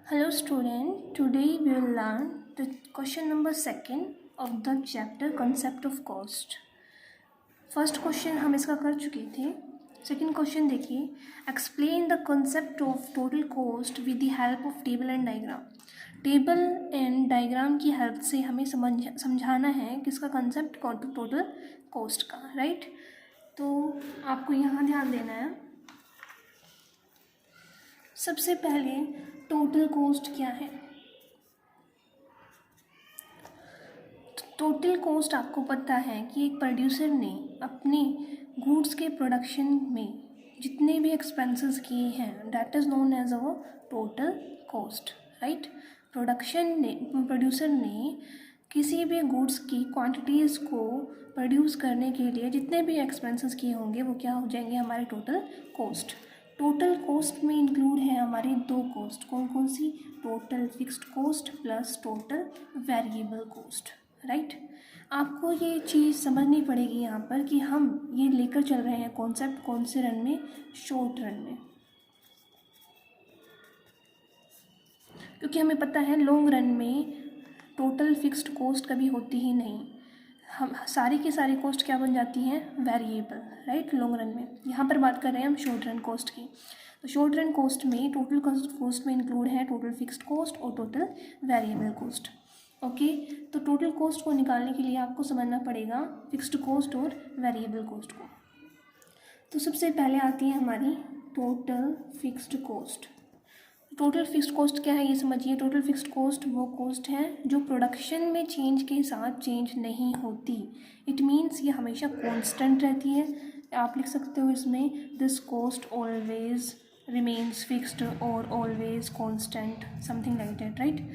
Hello student, today we will learn the question number 2 of the chapter concept of cost. First question हम इसका कर चुके थे. Second question देखिए, explain the concept of total cost with the help of table and diagram. Table and diagram की help से हमें समझाना है किसका कंसेप्ट टोटल कॉस्ट का, राइट. तो आपको यहाँ ध्यान देना है. सबसे पहले टोटल कॉस्ट क्या है. टोटल कॉस्ट आपको पता है कि एक प्रोड्यूसर ने अपने गुड्स के प्रोडक्शन में जितने भी एक्सपेंसेस किए हैं that is known as our total cost, right. Producer ने किसी भी गुड्स की क्वांटिटीज़ को प्रोड्यूस करने के लिए जितने भी एक्सपेंसेस किए होंगे वो क्या हो जाएंगे, हमारे टोटल कॉस्ट. टोटल कॉस्ट में इंक्लूड है हमारी दो कॉस्ट. कौन कौन सी? Total fixed cost plus total variable cost, right. आपको ये चीज़ समझनी पड़ेगी यहाँ पर कि हम ये लेकर चल रहे हैं कॉन्सेप्ट कौन से रन में, शॉर्ट रन में, क्योंकि हमें पता है लॉन्ग रन में टोटल फिक्स्ड कॉस्ट कभी होती ही नहीं. हम सारी की सारी कॉस्ट क्या बन जाती हैं, वेरिएबल, राइट, लॉन्ग रन में. यहाँ पर बात कर रहे हैं हम शॉर्ट रन कॉस्ट की. तो शॉर्ट रन कॉस्ट में टोटल कॉस्ट में इंक्लूड है टोटल फिक्स्ड कॉस्ट और टोटल वेरिएबल कॉस्ट. ओके, तो टोटल कॉस्ट को निकालने के लिए आपको समझना पड़ेगा फिक्स्ड कॉस्ट और वेरिएबल कॉस्ट को. तो सबसे पहले आती है हमारी total fixed cost. Total fixed cost क्या है ये समझिए. टोटल फिक्स्ड कॉस्ट वो कॉस्ट है जो प्रोडक्शन में चेंज के साथ चेंज नहीं होती. इट मीन्स ये हमेशा कांस्टेंट रहती है. आप लिख सकते हो इसमें this cost always remains fixed और always constant, something like that, right.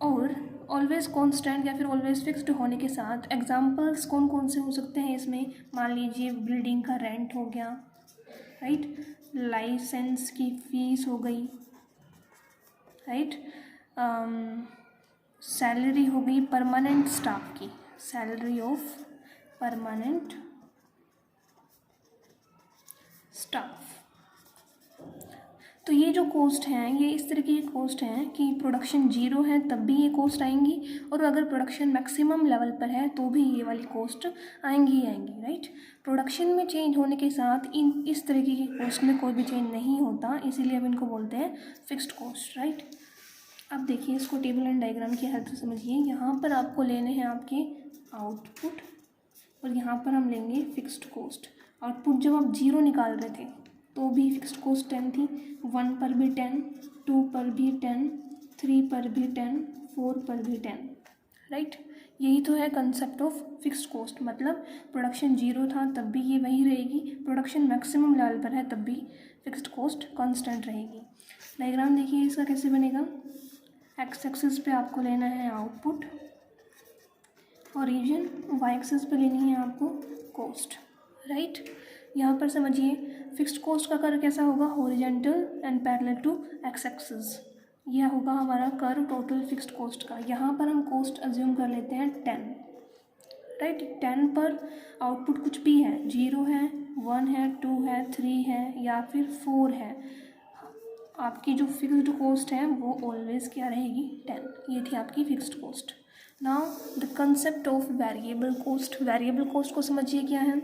और ऑलवेज कांस्टेंट या फिर ऑलवेज फिक्स्ड होने के साथ एग्जांपल्स कौन कौन से हो सकते हैं इसमें. मान लीजिए बिल्डिंग का रेंट हो गया, राइट, लाइसेंस की फ़ीस हो गई, राइट, सैलरी हो गई परमानेंट स्टाफ की, सैलरी ऑफ परमानेंट स्टाफ. तो ये जो कॉस्ट हैं ये इस तरह की कॉस्ट हैं कि प्रोडक्शन जीरो है तब भी ये कॉस्ट आएंगी, और अगर प्रोडक्शन मैक्सिमम लेवल पर है तो भी ये वाली कॉस्ट आएंगी ही आएंगी, राइट. प्रोडक्शन में चेंज होने के साथ इस तरह की कॉस्ट में कोई भी चेंज नहीं होता, इसीलिए अब इनको बोलते हैं फिक्स्ड कॉस्ट, राइट. अब देखिए इसको टेबल एंड डायग्राम की हेल्प से समझिए. यहाँ पर आपको लेने हैं आपके आउटपुट और यहाँ पर हम लेंगे फिक्स्ड कॉस्ट. आउटपुट जब आप जीरो निकाल रहे थे तो भी फिक्स्ड कॉस्ट 10 थी. 1 पर भी 10, 2 पर भी 10, 3 पर भी 10, 4 पर भी 10, राइट. यही तो है कंसेप्ट ऑफ फिक्स्ड कॉस्ट. मतलब प्रोडक्शन जीरो था तब भी ये वही रहेगी, प्रोडक्शन मैक्सिमम लेवल पर है तब भी फिक्स्ड कॉस्ट कांस्टेंट रहेगी. डायग्राम देखिए इसका कैसे बनेगा. एक्स एक्सिस पे आपको लेना है आउटपुट, ओरिजिन, वाई एक्सिस पे लेनी है आपको कॉस्ट, राइट. यहाँ पर समझिए फिक्स्ड कॉस्ट का कर्व कैसा होगा, horizontal and parallel to X axis. यह होगा हमारा कर्व टोटल फिक्स्ड कॉस्ट का. यहाँ पर हम कॉस्ट अज्यूम कर लेते हैं 10, राइट. 10 पर आउटपुट कुछ भी है, 0 है, 1 है, 2 है, 3 है या फिर 4 है. आपकी जो फिक्स्ड कॉस्ट है वो ऑलवेज क्या रहेगी, 10. ये थी आपकी fixed cost. Now the concept of variable cost. Variable cost को समझिए क्या है.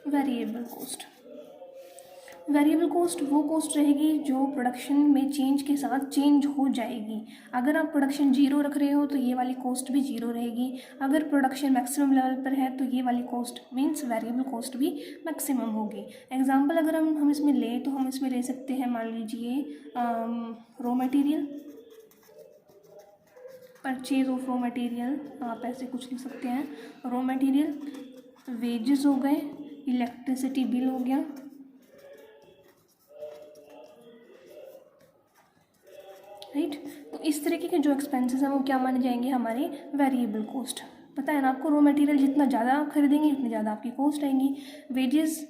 वेरिएबल कॉस्ट, वेरिएबल कॉस्ट वो कॉस्ट रहेगी जो प्रोडक्शन में चेंज के साथ चेंज हो जाएगी. अगर आप प्रोडक्शन जीरो रख रहे हो तो ये वाली कॉस्ट भी जीरो रहेगी. अगर प्रोडक्शन मैक्सिमम लेवल पर है तो ये वाली कॉस्ट मीन्स वेरिएबल कॉस्ट भी मैक्सिमम होगी. एग्जांपल अगर हम इसमें लें तो हम इसमें ले सकते हैं, मान लीजिए raw material, purchase of raw material, आप ऐसे कुछ लिख सकते हैं. रॉ मटेरियल, वेजेस हो गए, इलेक्ट्रिसिटी बिल हो गया, राइट. तो इस तरीके के जो एक्सपेंसेस हैं वो क्या माने जाएंगे, हमारे वेरिएबल कॉस्ट. पता है ना आपको, रॉ मटेरियल जितना ज़्यादा आप खरीदेंगे उतनी ज़्यादा आपकी कॉस्ट आएंगी. वेजेस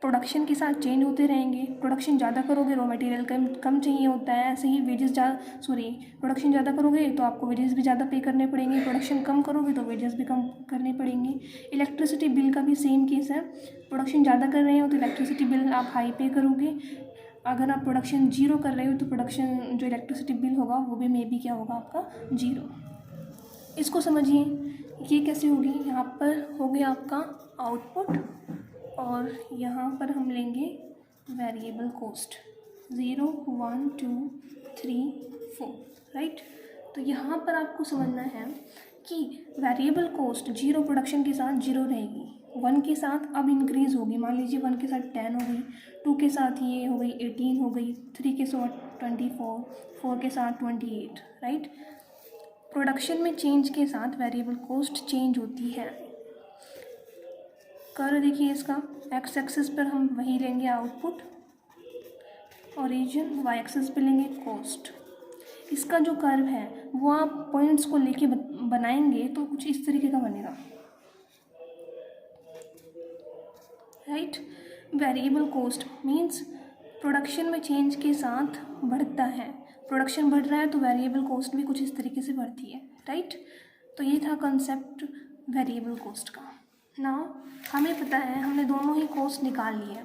प्रोडक्शन के साथ चेंज होते रहेंगे. प्रोडक्शन ज़्यादा करोगे रॉ मटेरियल कम चाहिए होता है, ऐसे ही वेजेस प्रोडक्शन ज़्यादा करोगे तो आपको वेजेस भी ज़्यादा पे करने पड़ेंगे. प्रोडक्शन कम करोगे तो वेजेस भी कम करने पड़ेंगे. इलेक्ट्रिसिटी बिल का भी सेम केस है. प्रोडक्शन ज़्यादा कर रहे हो तो इलेक्ट्रिसिटी बिल आप हाई पे करोगे. अगर आप प्रोडक्शन जीरो कर रहे हो तो प्रोडक्शन जो इलेक्ट्रिसिटी बिल होगा वो भी मे बी क्या होगा आपका जीरो। इसको समझिए, ये कैसे होगी, यहाँ पर हो गया आपका आउटपुट और यहाँ पर हम लेंगे वेरिएबल कोस्ट 0 1 2 3 4, राइट। तो यहाँ पर आपको समझना है कि वेरिएबल कोस्ट जीरो प्रोडक्शन के साथ जीरो रहेगी, 1 के साथ अब इंक्रीज़ होगी। मान लीजिए 1 के साथ 10 हो गई, 2 के साथ ये हो गई 18 हो गई, 3 के साथ 24, 4 के साथ 28, राइट। प्रोडक्शन में चेंज के साथ वेरिएबल कोस्ट चेंज होती है। कर्व देखिए इसका, एक्स एक्सिस पर हम वही लेंगे आउटपुट ओरिजिन, वाई एक्सिस पर लेंगे कोस्ट। इसका जो कर्व है वो आप पॉइंट्स को लेके बनाएंगे तो कुछ इस तरीके का बनेगा, right. Variable cost means production में चेंज के साथ बढ़ता है, प्रोडक्शन बढ़ रहा है तो वेरिएबल कोस्ट भी कुछ इस तरीके से बढ़ती है, राइट। तो ये था कंसेप्ट वेरिएबल कोस्ट का। नाउ हमें पता है, हमने दोनों ही कोस्ट निकाल लिए,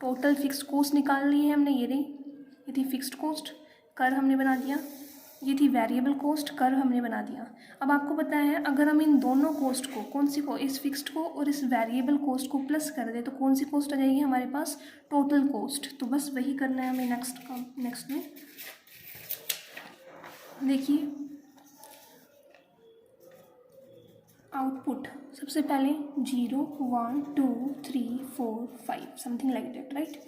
टोटल फिक्स्ड कोस्ट निकाल ली है हमने, ये थी फिक्स्ड कोस्ट, कर्व हमने बना दिया, ये थी वेरिएबल कोस्ट, कर्व हमने बना दिया। अब आपको पता है अगर हम इन दोनों कोस्ट को, कौन सी को, इस फिक्स्ड को और इस वेरिएबल कोस्ट को प्लस कर दे तो कौन सी कोस्ट आ जाएगी हमारे पास, टोटल कोस्ट। तो बस वही करना है हमें नेक्स्ट में। देखिए आउटपुट सबसे पहले 0 1 2 3 4 5 समथिंग लाइक दैट, राइट।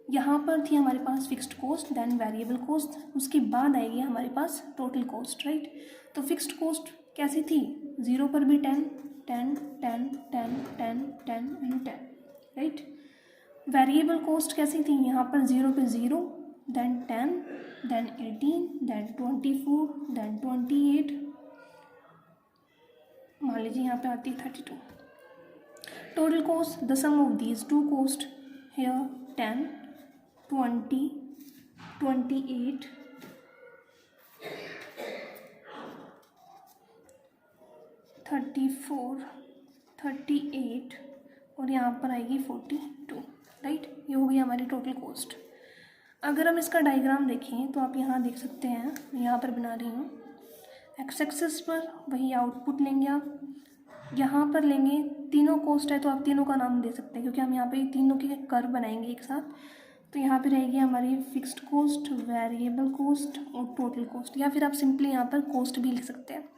यहाँ पर थी हमारे पास fixed cost, then variable cost, उसके बाद आएगी हमारे पास टोटल कोस्ट, राइट। तो फिक्स्ड कोस्ट कैसी थी, 0 पर भी 10 10 10 10 10 10 एंड 10, राइट। वेरिएबल कोस्ट कैसी थी, यहाँ पर 0 पे 0, देन 10, देन 18, देन 24, देन 28, मान लीजिए यहाँ पे आती है 32। Total cost the sum of these two cost here 10 20 28 34 38 और यहाँ पर आएगी 42, राइट। ये हो गई हमारी टोटल कोस्ट। अगर हम इसका डायग्राम देखें तो आप यहाँ देख सकते हैं, मैं यहाँ पर बना रही हूँ, एक्स एक्सिस पर वही आउटपुट लेंगे आप, यहाँ पर लेंगे, तीनों कोस्ट है तो आप तीनों का नाम दे सकते हैं क्योंकि हम यहाँ पे तीनों के कर्व बनाएंगे एक साथ। तो यहाँ पे रहेगी हमारी फिक्स्ड कोस्ट, वेरिएबल कोस्ट और टोटल कोस्ट, या फिर आप सिंपली यहाँ पर कोस्ट भी लिख सकते हैं।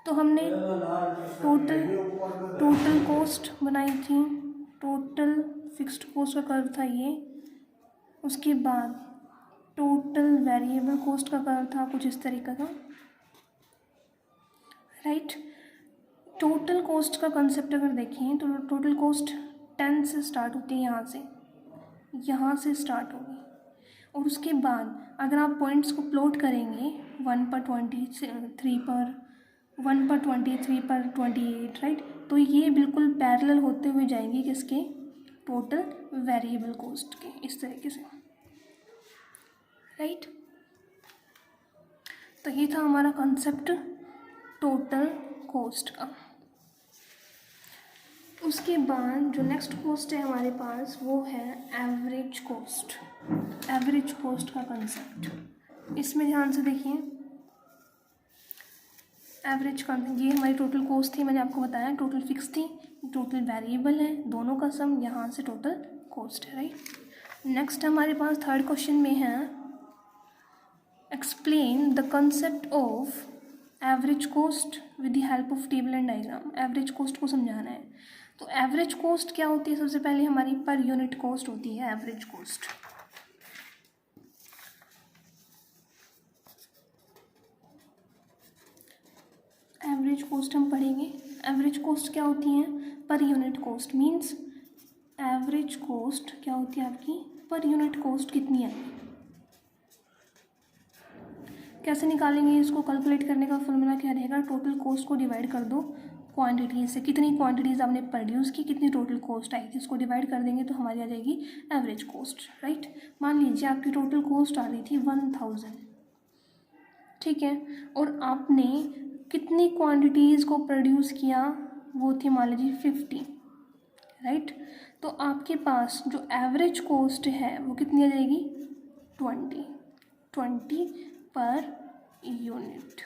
तो हमने टोटल कोस्ट बनाई थी, टोटल फिक्स्ड कोस्ट का कर्व था ये, उसके बाद टोटल वेरिएबल कोस्ट का कर्व था कुछ इस तरीके का, राइट। टोटल कोस्ट का कंसेप्ट अगर देखें तो टोटल कोस्ट 10 से स्टार्ट होती है, यहाँ से स्टार्ट होगी, और उसके बाद अगर आप पॉइंट्स को प्लॉट करेंगे 1 पर 23 पर 1 पर 23 पर 28, राइट। तो ये बिल्कुल पैरेलल होते हुए जाएंगे किसके, टोटल वेरिएबल कोस्ट के, इस तरीके से, राइट। तो ये था हमारा कंसेप्ट टोटल कोस्ट का। उसके बाद जो नेक्स्ट कोस्ट है हमारे पास वो है एवरेज कोस्ट, एवरेज कोस्ट का कंसेप्ट। इसमें ध्यान से देखिए, एवरेज कंसेप्ट, ये हमारी टोटल कोस्ट थी, मैंने आपको बताया टोटल फिक्स थी, टोटल वेरिएबल है, दोनों का सम यहाँ से टोटल कोस्ट है, राइट। नेक्स्ट हमारे पास थर्ड क्वेश्चन में है explain the concept of average cost with the help of table and diagram. Average cost को समझाना है। तो एवरेज कोस्ट क्या होती है, सबसे पहले हमारी पर यूनिट कोस्ट होती है एवरेज कोस्ट। एवरेज कोस्ट हम पढ़ेंगे। एवरेज कोस्ट क्या होती है, per unit cost, means average cost क्या होती है आपकी, पर यूनिट कोस्ट कितनी है, कैसे निकालेंगे इसको, कैलकुलेट करने का फॉर्मूला क्या रहेगा, टोटल कोस्ट को डिवाइड कर दो क्वांटिटीज से, कितनी क्वांटिटीज़ आपने प्रोड्यूस की, कितनी टोटल कॉस्ट आई थी, इसको डिवाइड कर देंगे तो हमारी आ जाएगी एवरेज कॉस्ट, राइट। मान लीजिए आपकी टोटल कॉस्ट आ रही थी 1000, ठीक है, और आपने कितनी क्वांटिटीज़ को प्रोड्यूस किया, वो थी मान लीजिए 50, राइट। तो आपके पास जो एवरेज कॉस्ट है वो कितनी आ जाएगी 20 per unit,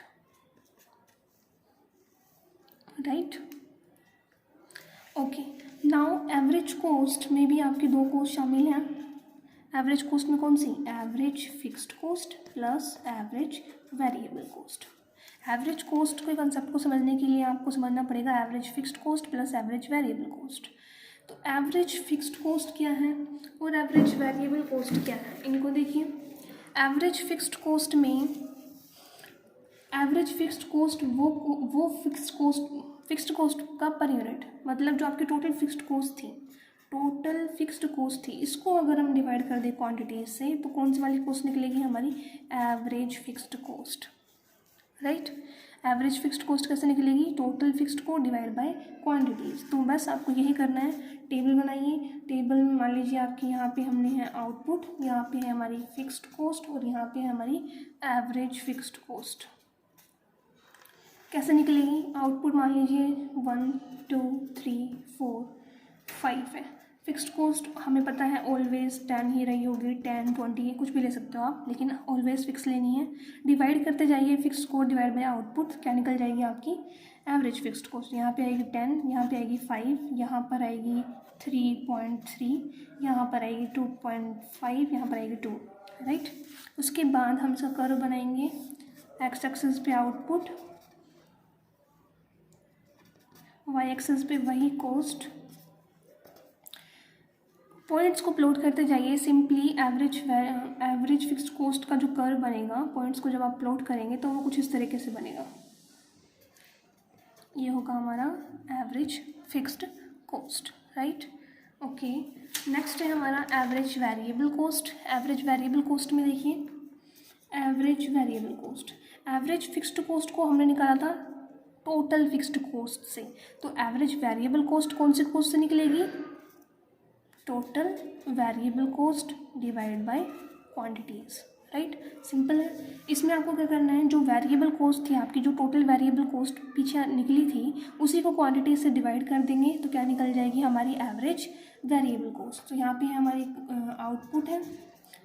right. Okay, now average cost में भी आपकी दो कॉस्ट शामिल हैं। एवरेज कॉस्ट में कौन सी? Average fixed cost plus average variable cost. Average cost के कंसेप्ट को समझने के लिए आपको समझना पड़ेगा average fixed cost plus average variable cost. तो एवरेज फिक्स्ड कॉस्ट क्या है और एवरेज वेरिएबल कॉस्ट क्या है, इनको देखिए। एवरेज फिक्स्ड कॉस्ट में एवरेज फिक्स्ड कॉस्ट वो फिक्स्ड कॉस्ट का पर यूनिट, मतलब जो आपकी टोटल फिक्स्ड कॉस्ट थी, इसको अगर हम डिवाइड कर दें क्वांटिटीज से तो कौन सी वाली कॉस्ट निकलेगी हमारी? Average fixed cost, right. Average fixed cost कैसे निकलेगी? टोटल फिक्स्ड को डिवाइड बाय क्वांटिटीज। तो बस आपको यही करना है, टेबल बनाइए। टेबल में मान लीजिए आपकी यहाँ पे हमने है आउटपुट, यहाँ पे है हमारी फिक्स्ड कॉस्ट और यहाँ पे है हमारी एवरेज फिक्स्ड कॉस्ट। कैसे निकलेगी? आउटपुट मान लीजिए 1 2 3 4 5 है। फिक्स्ड कॉस्ट हमें पता है ऑलवेज 10 ही रही होगी, 10 20 कुछ भी ले सकते हो आप, लेकिन ऑलवेज फिक्स लेनी है। डिवाइड करते जाइए fixed cost divide by output, क्या निकल जाएगी आपकी? Average fixed cost. यहाँ पे आएगी 10, यहाँ पे आएगी 5, यहाँ पर आएगी 3.3, यहाँ पर आएगी 2.5, यहाँ पर आएगी 2, राइट। उसके बाद हम इसका कर्व बनाएंगे। एक्स एक्सिस पे आउटपुट, वाई एक्सिस पे वही कॉस्ट। पॉइंट्स को प्लॉट करते जाइए। सिंपली एवरेज फिक्स्ड कॉस्ट का जो कर्व बनेगा, पॉइंट्स को जब आप प्लॉट करेंगे तो वो कुछ इस तरीके से बनेगा। ये होगा हमारा average fixed cost, right. Okay, next है हमारा average variable cost. Average variable cost में देखिए, average variable cost, average fixed cost को हमने निकाला था टोटल फिक्स्ड कॉस्ट से, तो एवरेज वेरिएबल कॉस्ट कौन सी कॉस्ट से निकलेगी? Total variable cost divide by quantities, right. Simple है। इसमें आपको क्या करना है, जो वेरिएबल कॉस्ट थी आपकी, जो टोटल वेरिएबल कॉस्ट पीछे निकली थी, उसी को क्वांटिटीज से डिवाइड कर देंगे तो क्या निकल जाएगी हमारी एवरेज वेरिएबल कॉस्ट। तो यहाँ पे हमारी आउटपुट है,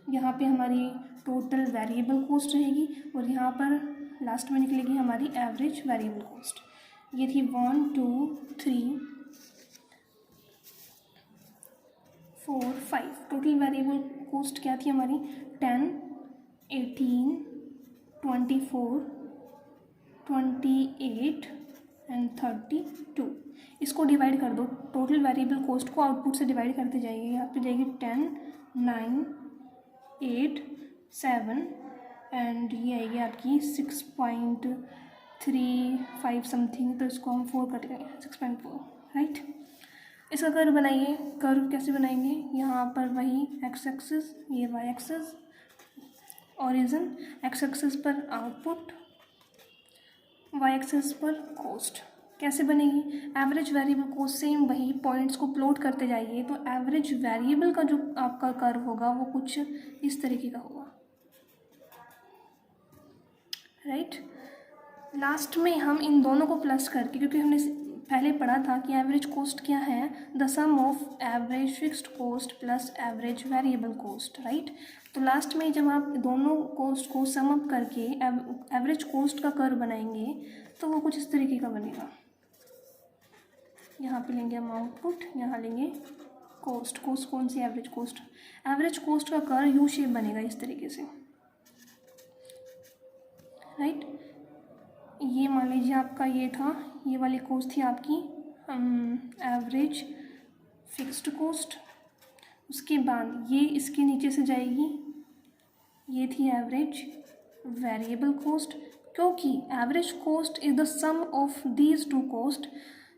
यहाँ पे हमारी टोटल वेरिएबल कॉस्ट रहेगी और यहाँ पर लास्ट में निकलेगी हमारी एवरेज वेरिएबल कॉस्ट। ये थी 1 2 3 4 5। टोटल वेरिएबल कॉस्ट क्या थी हमारी? 10 18 24 28 एंड 32। इसको डिवाइड कर दो, टोटल वेरिएबल कॉस्ट को आउटपुट से डिवाइड करते जाइए। यहाँ पे जाएगी 10 9 8 7 एंड ये आएगी आपकी 6.35 समथिंग, तो इसको हम 4 कर लेंगे, 6.4, राइट। इसका कर्व बनाइए। कर्व कैसे बनाएंगे? यहाँ पर वही एक्स एक्सिस, ये Y axis, origin, X axis पर आउटपुट, वाई एक्सिस पर कॉस्ट। कैसे बनेगी? एवरेज वेरिएबल कॉस्ट सेम वही, पॉइंट्स को प्लॉट करते जाइए तो एवरेज वेरिएबल का जो आपका कर्व होगा वो कुछ इस तरीके का होगा, राइट। लास्ट में हम इन दोनों को प्लस करके, क्योंकि हमने पहले पढ़ा था कि एवरेज कॉस्ट क्या है, the sum of average fixed cost plus average variable cost, right. तो लास्ट में जब आप दोनों कॉस्ट को सम अप करके एवरेज कॉस्ट का कर्व बनाएंगे तो वो कुछ इस तरीके का बनेगा। यहाँ पे लेंगे हम आउटपुट, यहाँ लेंगे कॉस्ट। कॉस्ट कौन सी? Average cost. एवरेज कॉस्ट का कर्व यू शेप बनेगा इस तरीके से, राइट। ये मान लीजिए आपका ये था, ये वाली कॉस्ट थी आपकी एवरेज फिक्स्ड कॉस्ट। उसके बाद ये इसके नीचे से जाएगी, ये थी एवरेज वेरिएबल कॉस्ट। क्योंकि average cost is the sum of these two cost,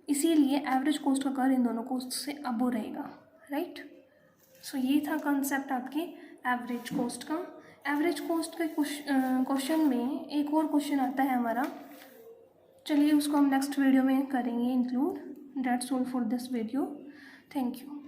इसीलिए एवरेज कॉस्ट का कर्व इन दोनों कॉस्ट से अबो रहेगा, राइट। सो ये था कंसेप्ट आपके एवरेज कॉस्ट का। एवरेज कॉस्ट के क्वेश्चन में एक और क्वेश्चन आता है हमारा, चलिए उसको हम नेक्स्ट वीडियो में करेंगे include. That's all for this video, thank you.